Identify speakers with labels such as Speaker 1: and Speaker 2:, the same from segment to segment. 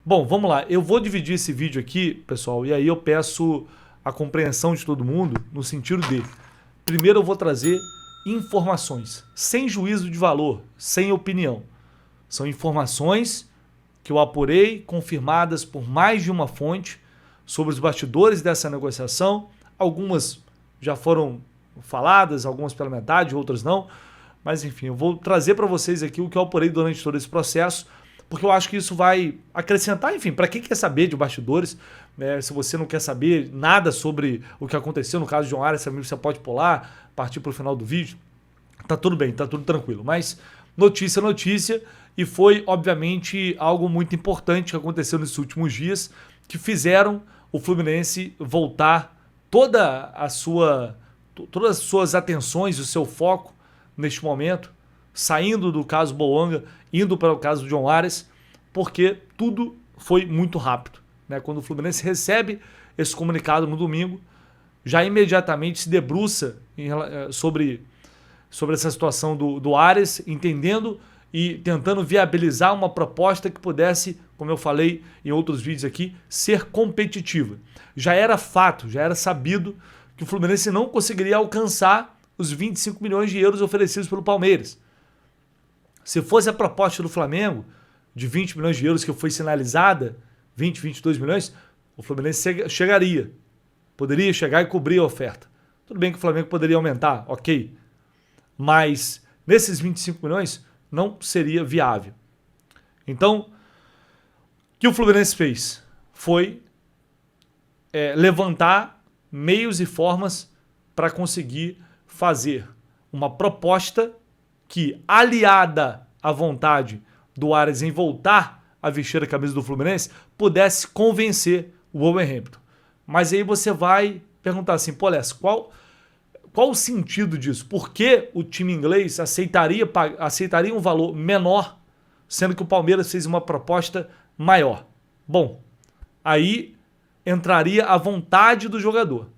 Speaker 1: Bom, vamos lá. Eu vou dividir esse vídeo aqui, pessoal, e aí eu peço a compreensão de todo mundo no sentido de, primeiro eu vou trazer informações, sem juízo de valor, sem opinião. São informações que eu apurei, confirmadas por mais de uma fonte sobre os bastidores dessa negociação. Algumas já foram faladas, algumas pela metade, outras não. Mas enfim, eu vou trazer para vocês aqui o que eu apurei durante todo esse processo, porque eu acho que isso vai acrescentar, enfim, para quem quer saber de bastidores, né, se você não quer saber nada sobre o que aconteceu no caso de John Ares, você pode pular, partir para o final do vídeo, tá tudo bem, tá tudo tranquilo. Mas notícia, notícia, e foi, obviamente, algo muito importante que aconteceu nesses últimos dias, que fizeram o Fluminense voltar todas as suas atenções, o seu foco neste momento, saindo do caso Boanga, indo para o caso do John Ares, porque tudo foi muito rápido, né? Quando o Fluminense recebe esse comunicado no domingo, já imediatamente se debruça sobre essa situação do Ares, entendendo e tentando viabilizar uma proposta que pudesse, como eu falei em outros vídeos aqui, ser competitiva. Já era fato, já era sabido que o Fluminense não conseguiria alcançar os 25 milhões de euros oferecidos pelo Palmeiras. Se fosse a proposta do Flamengo, de 20 milhões de euros que foi sinalizada, 20, 22 milhões, o Fluminense chegaria. Poderia chegar e cobrir a oferta. Tudo bem que o Flamengo poderia aumentar, ok. Mas nesses 25 milhões não seria viável. Então, o que o Fluminense fez foi levantar meios e formas para conseguir fazer uma proposta que, aliada à vontade do Ares em voltar a vestir a camisa do Fluminense, pudesse convencer o Wolverhampton. Mas aí você vai perguntar assim, pô, Less, qual o sentido disso? Por que o time inglês aceitaria um valor menor, sendo que o Palmeiras fez uma proposta maior? Bom, aí entraria a vontade do jogador.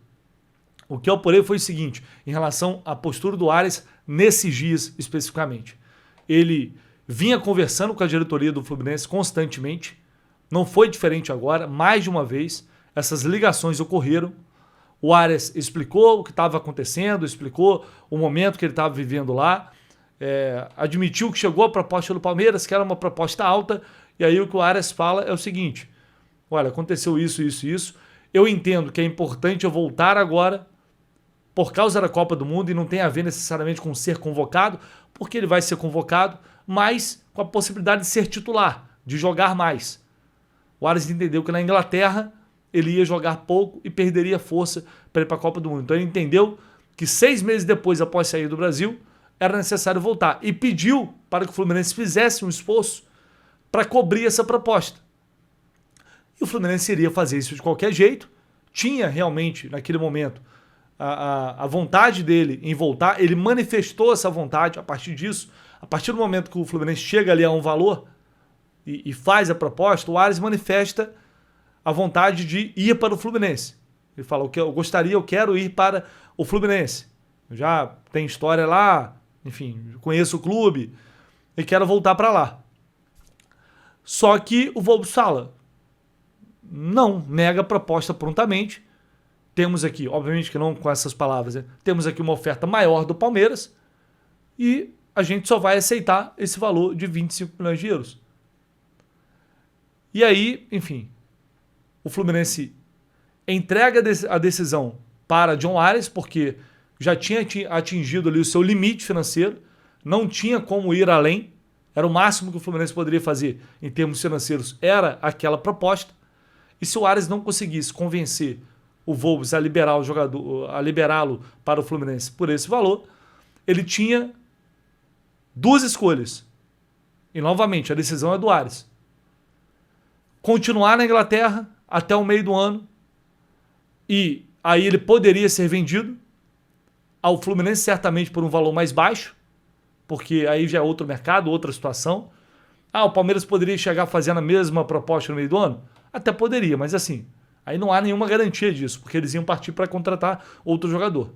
Speaker 1: O que eu apurei foi o seguinte, em relação à postura do Ares nesses dias especificamente. Ele vinha conversando com a diretoria do Fluminense constantemente, não foi diferente agora, mais de uma vez, essas ligações ocorreram. O Ares explicou o que estava acontecendo, explicou o momento que ele estava vivendo lá, admitiu que chegou a proposta do Palmeiras, que era uma proposta alta, e aí o que o Ares fala é o seguinte, olha, aconteceu isso, isso, isso, eu entendo que é importante eu voltar agora, por causa da Copa do Mundo, e não tem a ver necessariamente com ser convocado, porque ele vai ser convocado, mas com a possibilidade de ser titular, de jogar mais. O Ares entendeu que na Inglaterra ele ia jogar pouco e perderia força para ir para a Copa do Mundo. Então ele entendeu que 6 meses depois, após sair do Brasil, era necessário voltar. E pediu para que o Fluminense fizesse um esforço para cobrir essa proposta. E o Fluminense iria fazer isso de qualquer jeito. Tinha realmente, naquele momento, a vontade dele em voltar. Ele manifestou essa vontade a partir disso. A partir do momento que o Fluminense chega ali a um valor e faz a proposta, o Ares manifesta a vontade de ir para o Fluminense. Ele fala, eu quero ir para o Fluminense. Já tem história lá, enfim, conheço o clube e quero voltar para lá. Só que o Wolves fala, não, nega a proposta prontamente. Temos aqui, obviamente que não com essas palavras, né? Temos aqui uma oferta maior do Palmeiras e a gente só vai aceitar esse valor de 25 milhões de euros. E aí, enfim, o Fluminense entrega a decisão para John Ares, porque já tinha atingido ali o seu limite financeiro, não tinha como ir além, era o máximo que o Fluminense poderia fazer em termos financeiros, era aquela proposta. E se o Ares não conseguisse convencer o Wolves a liberar o jogador, a liberá-lo para o Fluminense por esse valor, ele tinha duas escolhas. E novamente, a decisão é do Ares. Continuar na Inglaterra até o meio do ano e aí ele poderia ser vendido ao Fluminense certamente por um valor mais baixo, porque aí já é outro mercado, outra situação. O Palmeiras poderia chegar fazendo a mesma proposta no meio do ano? Até poderia, mas assim, aí não há nenhuma garantia disso, porque eles iam partir para contratar outro jogador.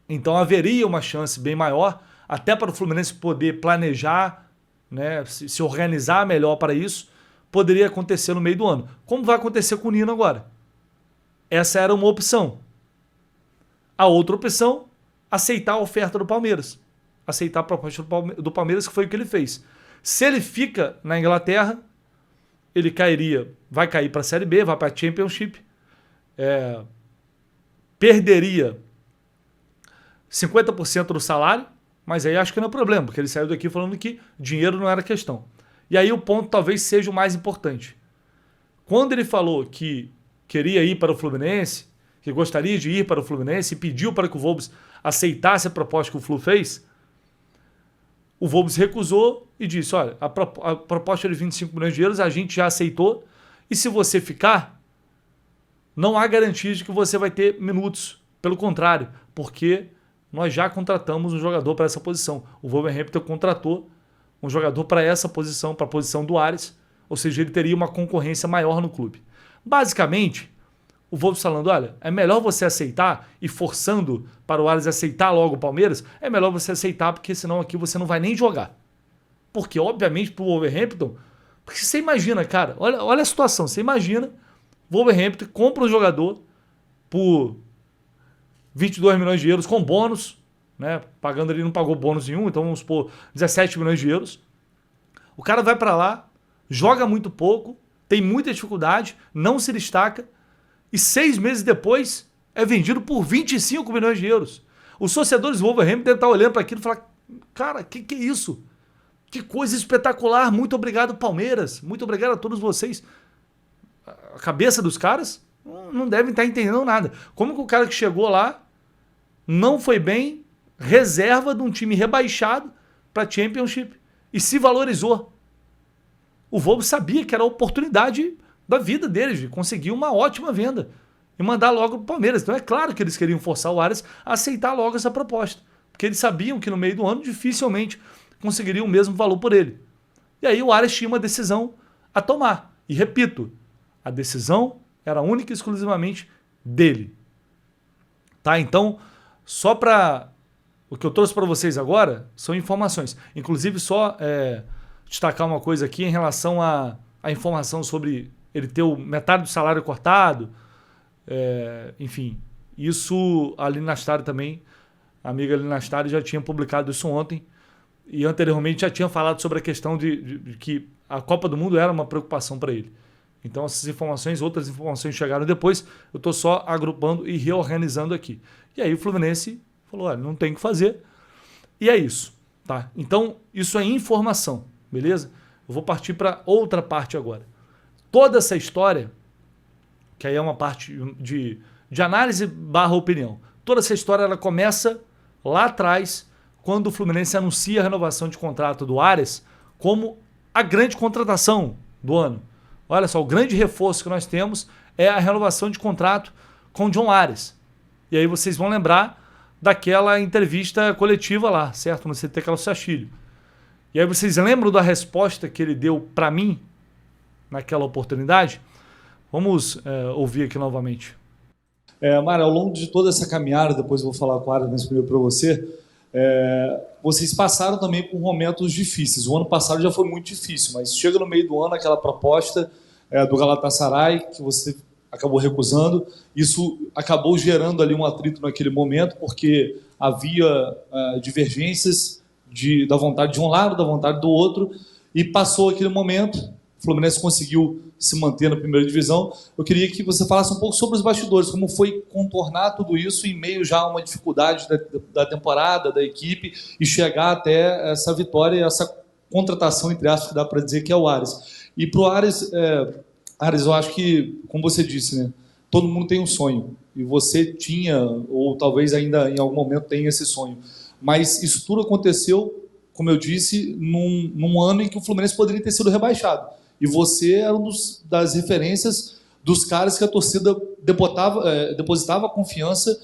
Speaker 1: Então haveria uma chance bem maior, até para o Fluminense poder planejar, né, se organizar melhor para isso, poderia acontecer no meio do ano. Como vai acontecer com o Nino agora? Essa era uma opção. A outra opção, aceitar a oferta do Palmeiras. Aceitar a proposta do Palmeiras, que foi o que ele fez. Se ele fica na Inglaterra, ele vai cair para a Série B, vai para a Championship, perderia 50% do salário, mas aí acho que não é problema, porque ele saiu daqui falando que dinheiro não era questão. E aí o ponto talvez seja o mais importante. Quando ele falou que queria ir para o Fluminense, que gostaria de ir para o Fluminense e pediu para que o Wolves aceitasse a proposta que o Flu fez, o Wolves recusou e disse, olha, a proposta de 25 milhões de euros a gente já aceitou e se você ficar, não há garantia de que você vai ter minutos. Pelo contrário, porque nós já contratamos um jogador para essa posição. O Wolverhampton contratou um jogador para essa posição, para a posição do Ares, ou seja, ele teria uma concorrência maior no clube. Basicamente, o Wolves falando, olha, é melhor você aceitar e forçando para o Ares aceitar logo o Palmeiras, é melhor você aceitar porque senão aqui você não vai nem jogar. Porque, obviamente, para o Wolverhampton, porque você imagina, cara, olha a situação, você imagina, o Wolverhampton compra um jogador por 22 milhões de euros com bônus, né? Pagando ele não pagou bônus nenhum, então vamos supor 17 milhões de euros. O cara vai para lá, joga muito pouco, tem muita dificuldade, não se destaca e 6 meses depois é vendido por 25 milhões de euros. Os torcedores do Wolverhampton devem estar olhando para aquilo e falar, cara, que é isso? Que coisa espetacular, muito obrigado Palmeiras, muito obrigado a todos vocês. A cabeça dos caras não devem estar entendendo nada. Como que o cara que chegou lá não foi bem, reserva de um time rebaixado para a Championship e se valorizou. O Wolves sabia que era a oportunidade da vida deles de conseguir uma ótima venda e mandar logo para o Palmeiras. Então é claro que eles queriam forçar o Ares a aceitar logo essa proposta, porque eles sabiam que no meio do ano dificilmente conseguiriam o mesmo valor por ele. E aí o Ares tinha uma decisão a tomar. E repito, a decisão era única e exclusivamente dele. Tá? Então, só para... O que eu trouxe para vocês agora são informações. Inclusive, só destacar uma coisa aqui em relação à informação sobre ele ter metade do salário cortado. Enfim, isso a Aline Nastari também, a amiga Aline Nastari já tinha publicado isso ontem. E anteriormente já tinha falado sobre a questão de que a Copa do Mundo era uma preocupação para ele. Então essas informações, outras informações chegaram depois, eu estou só agrupando e reorganizando aqui. E aí o Fluminense falou, olha, não tem o que fazer, e é isso. Tá? Então isso é informação, beleza? Eu vou partir para outra parte agora. Toda essa história, que aí é uma parte de análise / opinião, toda essa história ela começa lá atrás, quando o Fluminense anuncia a renovação de contrato do Ares como a grande contratação do ano. Olha só, o grande reforço que nós temos é a renovação de contrato com o John Ares. E aí vocês vão lembrar daquela entrevista coletiva lá, certo? No CT Carlos Castilho. E aí vocês lembram da resposta que ele deu para mim naquela oportunidade? Vamos ouvir aqui novamente.
Speaker 2: Mário, ao longo de toda essa caminhada, depois eu vou falar com o Ares, mas primeiro para você, vocês passaram também por momentos difíceis. O ano passado já foi muito difícil, mas chega no meio do ano aquela proposta do Galatasaray, que você acabou recusando. Isso acabou gerando ali um atrito naquele momento, porque havia divergências da vontade de um lado, da vontade do outro, e passou aquele momento, o Fluminense conseguiu se manter na primeira divisão. Eu queria que você falasse um pouco sobre os bastidores, como foi contornar tudo isso em meio já a uma dificuldade da temporada, da equipe, e chegar até essa vitória, essa contratação, entre aspas, que dá para dizer que é o Ares. E para o Ares, Ares, eu acho que, como você disse, né, todo mundo tem um sonho, e você tinha, ou talvez ainda em algum momento tenha esse sonho, mas isso tudo aconteceu, como eu disse, num ano em que o Fluminense poderia ter sido rebaixado. E você era das referências dos caras que a torcida depositava confiança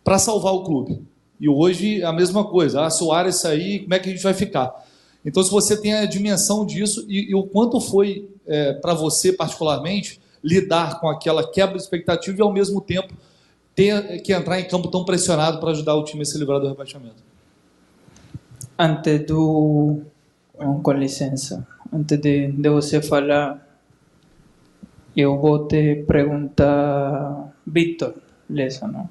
Speaker 2: para salvar o clube. E hoje é a mesma coisa. Se o Ares sair, como é que a gente vai ficar? Então, se você tem a dimensão disso e o quanto foi para você, particularmente, lidar com aquela quebra de expectativa e, ao mesmo tempo, ter que entrar em campo tão pressionado para ajudar o time a se livrar do rebaixamento.
Speaker 3: Com licença, antes de você falar, Eu vou te perguntar, Victor, Lessa, não?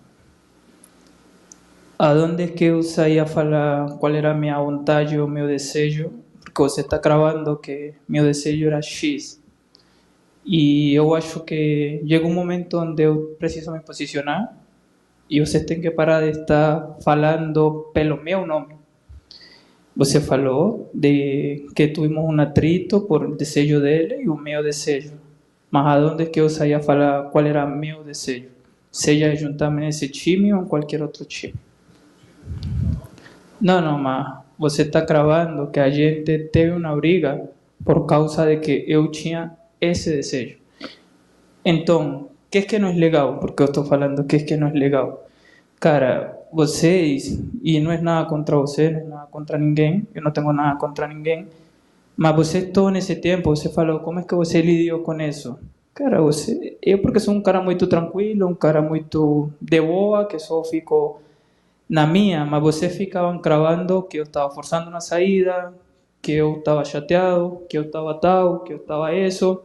Speaker 3: Aonde é que eu saía falar qual era a minha vontade ou meu desejo? Porque você está gravando que meu desejo era X. E eu acho que chega um momento onde eu preciso me posicionar e você tem que parar de estar falando pelo meu nome. Você falou de que tivemos um atrito por o desejo dele e o meu desejo. Mas aonde é que eu saía falar qual era meu desejo? Seja juntar-me nesse time ou em qualquer outro time. Não, não, mas você está cravando que a gente teve uma briga por causa de que eu tinha esse desejo. Então, o que não é legal? Porque eu estou falando que não é legal. Cara, vocês, e não é nada contra você, não é nada contra ninguém, eu não tenho nada contra ninguém, mas você todo nesse tempo, você falou, como é que você lidou com isso? Cara, eu porque sou um cara muito tranquilo, um cara muito de boa, que só fico na minha, mas você ficava cravando que eu estava forçando uma saída, que eu estava chateado, que eu estava tal, que eu estava isso.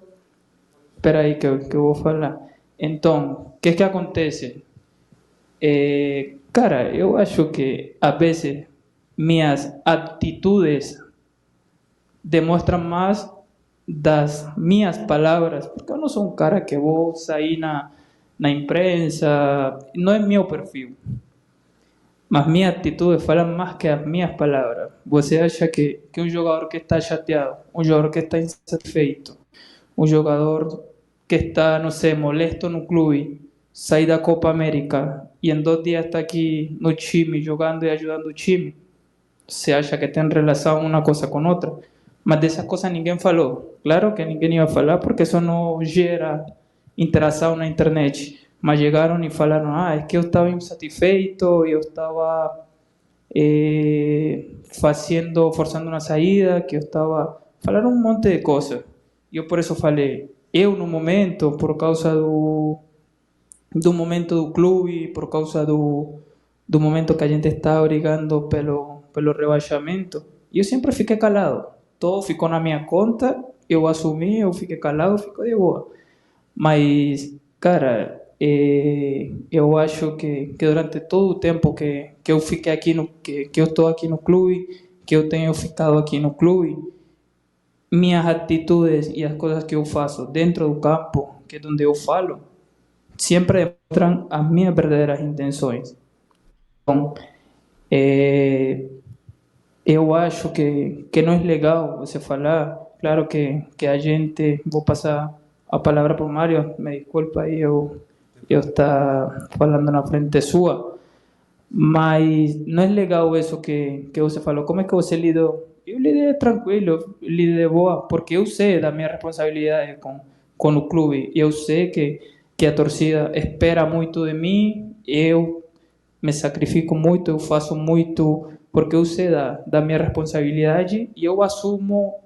Speaker 3: Espera aí que eu vou falar. Então, o que acontece? Cara, eu acho que a veces minhas atitudes demonstram mais das minhas palavras, porque eu não sou um cara que vou sair na imprensa, não é meu perfil. Mas minha atitude fala mais que as minhas palavras. Você acha que um jogador que está chateado, um jogador que está insatisfeito, um jogador que está, não sei, molesto no clube, sair da Copa América e em 2 dias está aqui no time, jogando e ajudando o time, você acha que tem relação uma coisa com outra? Mas dessas coisas ninguém falou. Claro que ninguém ia falar porque isso não gera interação na internet. Mas chegaram e falaram, é que eu estava insatisfeito, eu estava forçando uma saída, que eu estava... Falaram um monte de coisas. E eu por isso falei, eu no momento, por causa do momento do clube, por causa do momento que a gente está brigando pelo rebaixamento, eu sempre fiquei calado. Todo ficou na minha conta, eu assumi, eu fiquei calado, ficou de boa. Mas, cara, eu acho que durante todo o tempo que eu fiquei aqui, que eu estou aqui no clube, que eu tenho ficado aqui no clube, minhas atitudes e as coisas que eu faço dentro do campo, que é onde eu falo, sempre demonstram as minhas verdadeiras intenções. Então, eu acho que não é legal você falar, claro que a gente, vou passar a palavra para o Mário, me desculpa aí eu estar falando na frente sua, mas não é legal isso que você falou. Como é que você lidou? Eu lidei tranquilo, lidei boa, porque eu sei da minha responsabilidade com o clube. Eu sei que a torcida espera muito de mim, eu me sacrifico muito, eu faço muito, porque eu sei da minha responsabilidade e eu assumo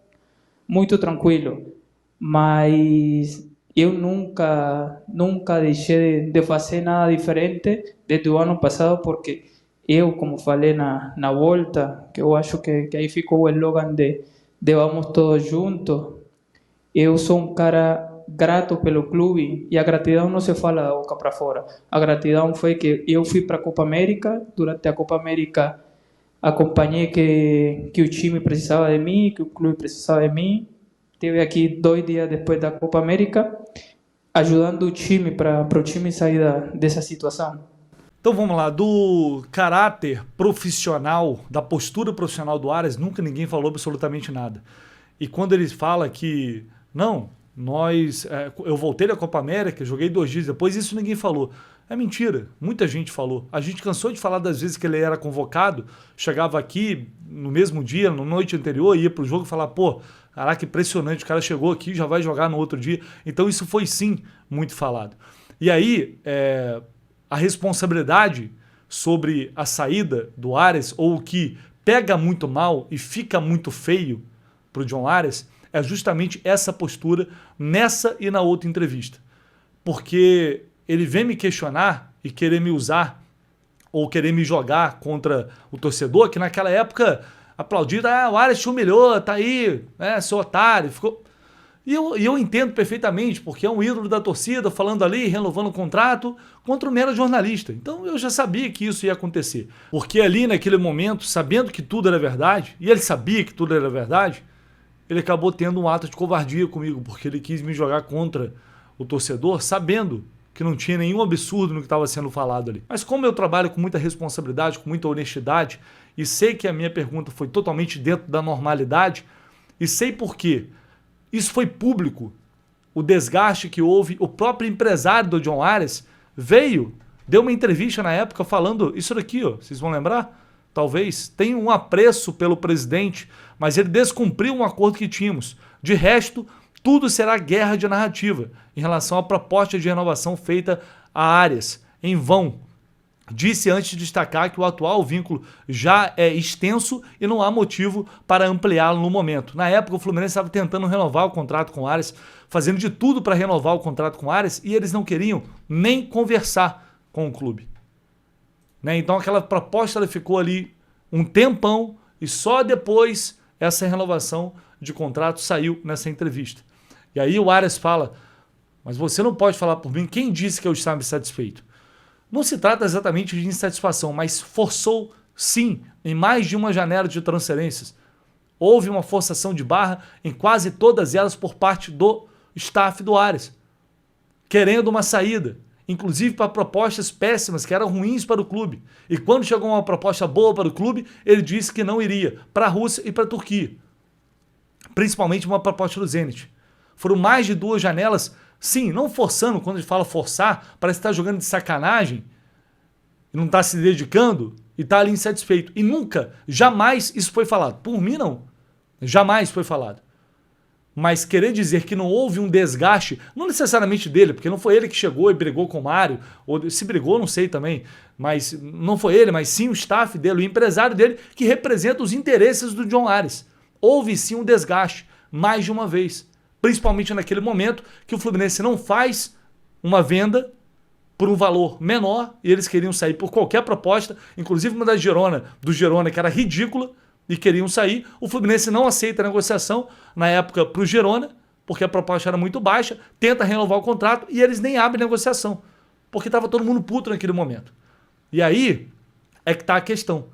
Speaker 3: muito tranquilo. Mas eu nunca deixei de fazer nada diferente desde o ano passado, porque eu, como falei na volta, que eu acho que aí ficou o slogan de vamos todos juntos, eu sou um cara grato pelo clube e a gratidão não se fala da boca para fora. A gratidão foi que eu fui para a Copa América, durante a Copa América acompanhei que o time precisava de mim, que o clube precisava de mim. Estive aqui 2 dias depois da Copa América, ajudando o time para o time sair dessa situação.
Speaker 1: Então vamos lá, do caráter profissional, da postura profissional do Aras, nunca ninguém falou absolutamente nada. E quando ele fala que, não, eu voltei da Copa América, joguei 2 dias depois, isso ninguém falou. É mentira, muita gente falou. A gente cansou de falar das vezes que ele era convocado, chegava aqui no mesmo dia, na noite anterior, ia pro jogo e falava, pô, caraca, impressionante, o cara chegou aqui, já vai jogar no outro dia. Então isso foi sim muito falado. E aí, a responsabilidade sobre a saída do Aras, ou o que pega muito mal e fica muito feio para o John Aras, é justamente essa postura nessa e na outra entrevista. Porque ele vem me questionar e querer me usar ou querer me jogar contra o torcedor, que naquela época aplaudiram, o Aras te humilhou, tá aí, seu otário. Ficou... E eu entendo perfeitamente, porque é um ídolo da torcida, falando ali, renovando o contrato, contra um mero jornalista. Então eu já sabia que isso ia acontecer. Porque ali, naquele momento, sabendo que tudo era verdade, e ele sabia que tudo era verdade, ele acabou tendo um ato de covardia comigo, porque ele quis me jogar contra o torcedor, sabendo que não tinha nenhum absurdo no que estava sendo falado ali. Mas como eu trabalho com muita responsabilidade, com muita honestidade, e sei que a minha pergunta foi totalmente dentro da normalidade, e sei por quê. Isso foi público, o desgaste que houve. O próprio empresário do John Ares deu uma entrevista na época falando isso daqui, ó, vocês vão lembrar? Talvez. Tem um apreço pelo presidente, mas ele descumpriu um acordo que tínhamos. De resto, tudo será guerra de narrativa em relação à proposta de renovação feita a Arias, em vão. Disse antes de destacar que o atual vínculo já é extenso e não há motivo para ampliá-lo no momento. Na época, o Fluminense estava tentando renovar o contrato com o Arias, fazendo de tudo para renovar o contrato com o Arias, e eles não queriam nem conversar com o clube. Né? Então aquela proposta ela ficou ali um tempão e só depois essa renovação de contrato saiu nessa entrevista. E aí o Arias fala, mas você não pode falar por mim, quem disse que eu estava insatisfeito? Não se trata exatamente de insatisfação, mas forçou, sim, em mais de uma janela de transferências. Houve uma forçação de barra em quase todas elas por parte do staff do Arias, querendo uma saída, inclusive para propostas péssimas, que eram ruins para o clube. E quando chegou uma proposta boa para o clube, ele disse que não iria para a Rússia e para a Turquia. Principalmente uma proposta do Zenit. Foram mais de 2 janelas. Sim, não forçando, quando a gente fala forçar, parece que está jogando de sacanagem, não está se dedicando e está ali insatisfeito. E nunca, jamais isso foi falado. Por mim, não. Jamais foi falado. Mas querer dizer que não houve um desgaste, não necessariamente dele, porque não foi ele que chegou e brigou com o Mário, ou se brigou, não sei também, mas não foi ele, mas sim o staff dele, o empresário dele, que representa os interesses do John Ares. Houve sim um desgaste, mais de uma vez. Principalmente naquele momento que o Fluminense não faz uma venda por um valor menor e eles queriam sair por qualquer proposta, inclusive uma do Girona, que era ridícula, e queriam sair. O Fluminense não aceita a negociação na época para o Girona, porque a proposta era muito baixa, tenta renovar o contrato e eles nem abrem negociação, porque estava todo mundo puto naquele momento. E aí é que está a questão.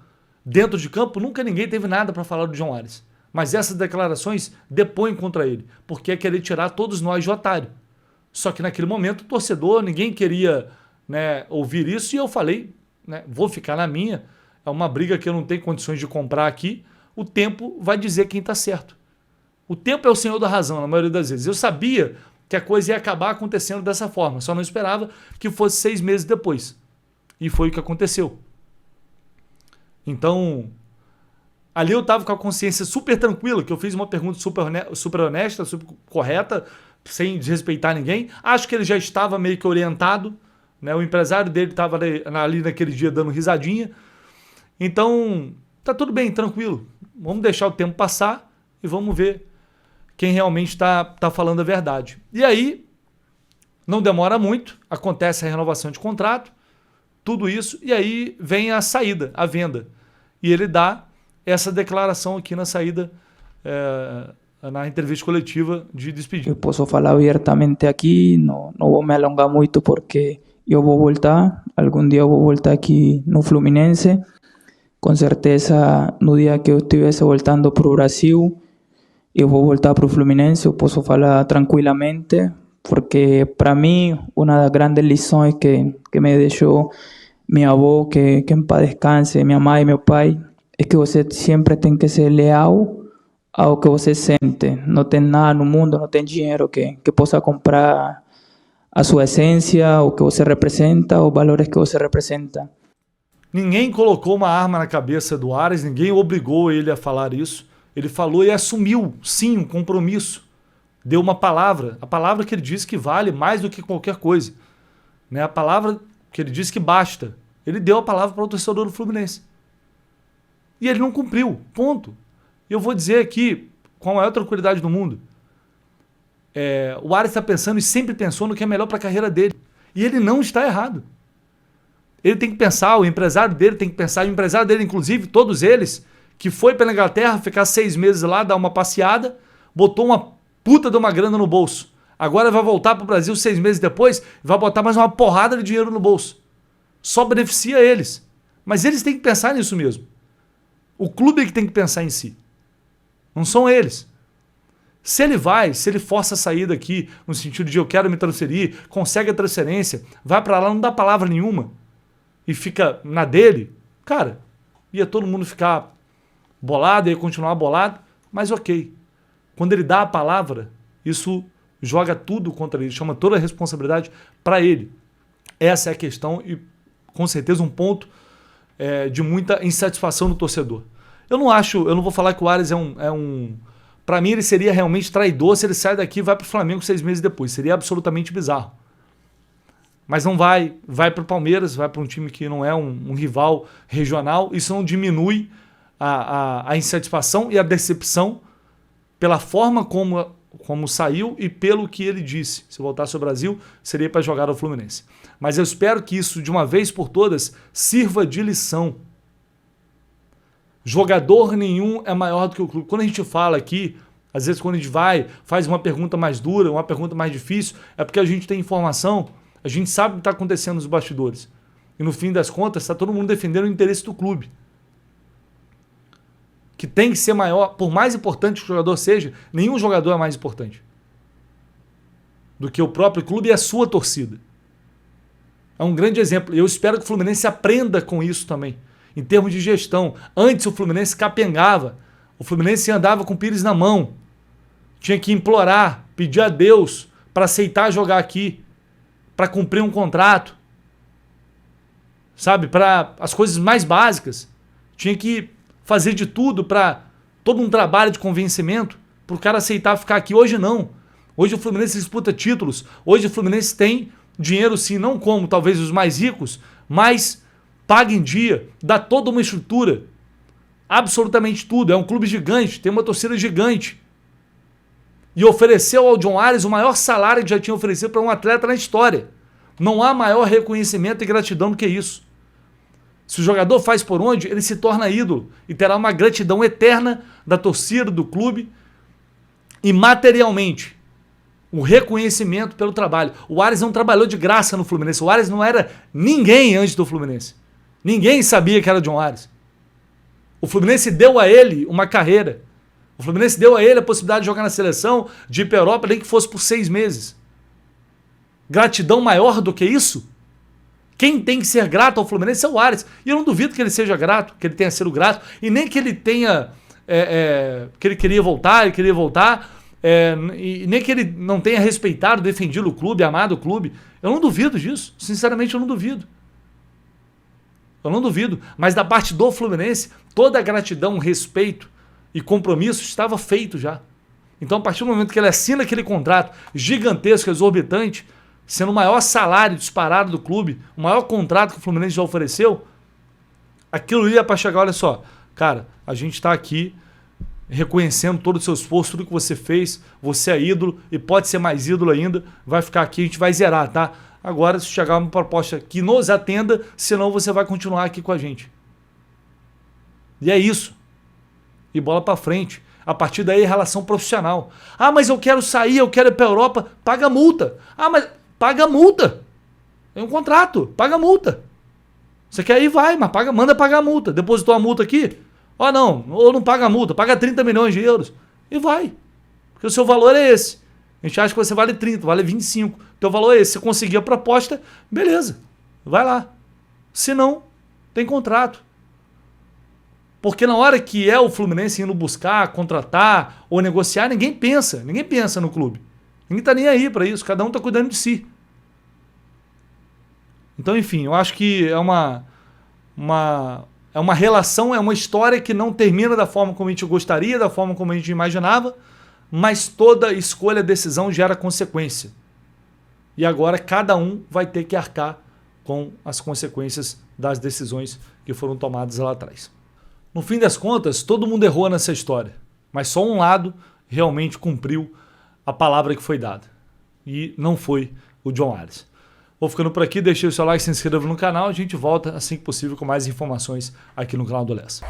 Speaker 1: Dentro de campo, nunca ninguém teve nada para falar do John Ares. Mas essas declarações depõem contra ele, porque é querer tirar todos nós de otário. Só que naquele momento o torcedor, ninguém queria, né, ouvir isso, e eu falei, né, vou ficar na minha, é uma briga que eu não tenho condições de comprar aqui, o tempo vai dizer quem está certo. O tempo é o senhor da razão, na maioria das vezes. Eu sabia que a coisa ia acabar acontecendo dessa forma, só não esperava que fosse 6 meses depois. E foi o que aconteceu. Então, ali eu estava com a consciência super tranquila, que eu fiz uma pergunta super honesta, super correta, sem desrespeitar ninguém. Acho que ele já estava meio que orientado, né? O empresário dele estava ali naquele dia dando risadinha. Então, tá tudo bem, tranquilo. Vamos deixar o tempo passar e vamos ver quem realmente está falando a verdade. E aí, não demora muito, acontece a renovação de contrato, tudo isso, e aí vem a saída, a venda. E ele dá essa declaração aqui na saída, na entrevista coletiva de despedida.
Speaker 3: Eu posso falar abertamente aqui, não vou me alongar muito porque eu vou voltar, algum dia eu vou voltar aqui no Fluminense, com certeza no dia que eu estivesse voltando para o Brasil, eu vou voltar para o Fluminense, eu posso falar tranquilamente, porque para mim uma das grandes lições que me deixou minha avó, que em paz descanse, minha mãe e meu pai, é que você sempre tem que ser leal ao que você sente. Não tem nada no mundo, não tem dinheiro que possa comprar a sua essência, o que você representa, os valores que você representa.
Speaker 1: Ninguém colocou uma arma na cabeça do Ares, ninguém obrigou ele a falar isso. Ele falou e assumiu, sim, um compromisso. Deu uma palavra, a palavra que ele disse que vale mais do que qualquer coisa. Né? A palavra que ele disse que basta. Ele deu a palavra para o torcedor do Fluminense. E ele não cumpriu, ponto. Eu vou dizer aqui, com a maior tranquilidade do mundo, o Ares está pensando e sempre pensou no que é melhor para a carreira dele. E ele não está errado. Ele tem que pensar, o empresário dele tem que pensar, o empresário dele, inclusive, todos eles, que foi pela Inglaterra ficar 6 meses lá, dar uma passeada, botou puta de uma grana no bolso. Agora vai voltar pro Brasil 6 meses depois e vai botar mais uma porrada de dinheiro no bolso. Só beneficia eles. Mas eles têm que pensar nisso mesmo. O clube é que tem que pensar em si. Não são eles. Se ele força a saída aqui, no sentido de eu quero me transferir, consegue a transferência, vai pra lá, não dá palavra nenhuma e fica na dele, cara, ia todo mundo ficar bolado, ia continuar bolado, mas ok. Quando ele dá a palavra, isso joga tudo contra ele, chama toda a responsabilidade para ele. Essa é a questão e com certeza um ponto de muita insatisfação do torcedor. Eu não vou falar que o Ares é um para mim ele seria realmente traidor se ele sai daqui e vai para o Flamengo 6 meses depois, seria absolutamente bizarro. Mas não vai para o Palmeiras, vai para um time que não é um rival regional, isso não diminui a insatisfação e a decepção pela forma como saiu e pelo que ele disse. Se voltasse ao Brasil, seria para jogar ao Fluminense. Mas eu espero que isso, de uma vez por todas, sirva de lição. Jogador nenhum é maior do que o clube. Quando a gente fala aqui, às vezes quando a gente faz uma pergunta mais dura, uma pergunta mais difícil, é porque a gente tem informação, a gente sabe o que está acontecendo nos bastidores. E no fim das contas, está todo mundo defendendo o interesse do clube. Que tem que ser maior, por mais importante que o jogador seja, nenhum jogador é mais importante do que o próprio clube e a sua torcida. É um grande exemplo. Eu espero que o Fluminense aprenda com isso também, em termos de gestão. Antes o Fluminense capengava, o Fluminense andava com o Pires na mão, tinha que implorar, pedir a Deus para aceitar jogar aqui, para cumprir um contrato, sabe, para as coisas mais básicas. Tinha que fazer de tudo para todo um trabalho de convencimento para o cara aceitar ficar aqui. Hoje não. Hoje o Fluminense disputa títulos. Hoje o Fluminense tem dinheiro sim, não como talvez os mais ricos, mas paga em dia, dá toda uma estrutura. Absolutamente tudo. É um clube gigante, tem uma torcida gigante. E ofereceu ao John Ares o maior salário que já tinha oferecido para um atleta na história. Não há maior reconhecimento e gratidão do que isso. Se o jogador faz por onde, ele se torna ídolo e terá uma gratidão eterna da torcida, do clube e materialmente o reconhecimento pelo trabalho. O Ares não trabalhou de graça no Fluminense. O Ares não era ninguém antes do Fluminense. Ninguém sabia que era John Ares. O Fluminense deu a ele uma carreira. O Fluminense deu a ele a possibilidade de jogar na seleção, de ir para a Europa, nem que fosse por 6 meses. Gratidão maior do que isso? Quem tem que ser grato ao Fluminense é o Ares. E eu não duvido que ele seja grato, que ele tenha sido grato, e nem que ele tenha... que ele queria voltar, e nem que ele não tenha respeitado, defendido o clube, amado o clube. Eu não duvido disso. Sinceramente, eu não duvido. Eu não duvido. Mas da parte do Fluminense, toda a gratidão, respeito e compromisso estava feito já. Então, a partir do momento que ele assina aquele contrato gigantesco, exorbitante, sendo o maior salário disparado do clube, o maior contrato que o Fluminense já ofereceu, aquilo ia para chegar, olha só, cara, a gente está aqui reconhecendo todo o seu esforço, tudo que você fez, você é ídolo e pode ser mais ídolo ainda, vai ficar aqui, a gente vai zerar, tá? Agora, se chegar uma proposta que nos atenda, senão você vai continuar aqui com a gente. E é isso. E bola para frente. A partir daí, relação profissional. Ah, mas eu quero sair, eu quero ir para a Europa, paga multa. Ah, mas paga multa. Tem um contrato, paga multa. Você quer ir, vai, mas manda pagar a multa. Depositou a multa aqui? Ó, não, ou não paga a multa, paga 30 milhões de euros. E vai. Porque o seu valor é esse. A gente acha que você vale 30, vale 25. O teu valor é esse. Se conseguir a proposta, beleza. Vai lá. Se não, tem contrato. Porque na hora que é o Fluminense indo buscar, contratar ou negociar, ninguém pensa no clube. Ninguém tá nem aí para isso, cada um tá cuidando de si. Então, enfim, eu acho que é uma relação, é uma história que não termina da forma como a gente gostaria, da forma como a gente imaginava, mas toda escolha, decisão gera consequência. E agora cada um vai ter que arcar com as consequências das decisões que foram tomadas lá atrás. No fim das contas, todo mundo errou nessa história, mas só um lado realmente cumpriu a palavra que foi dada. E não foi o John Ares. Vou ficando por aqui, deixe o seu like, se inscreva no canal, a gente volta assim que possível com mais informações aqui no canal do Lessa.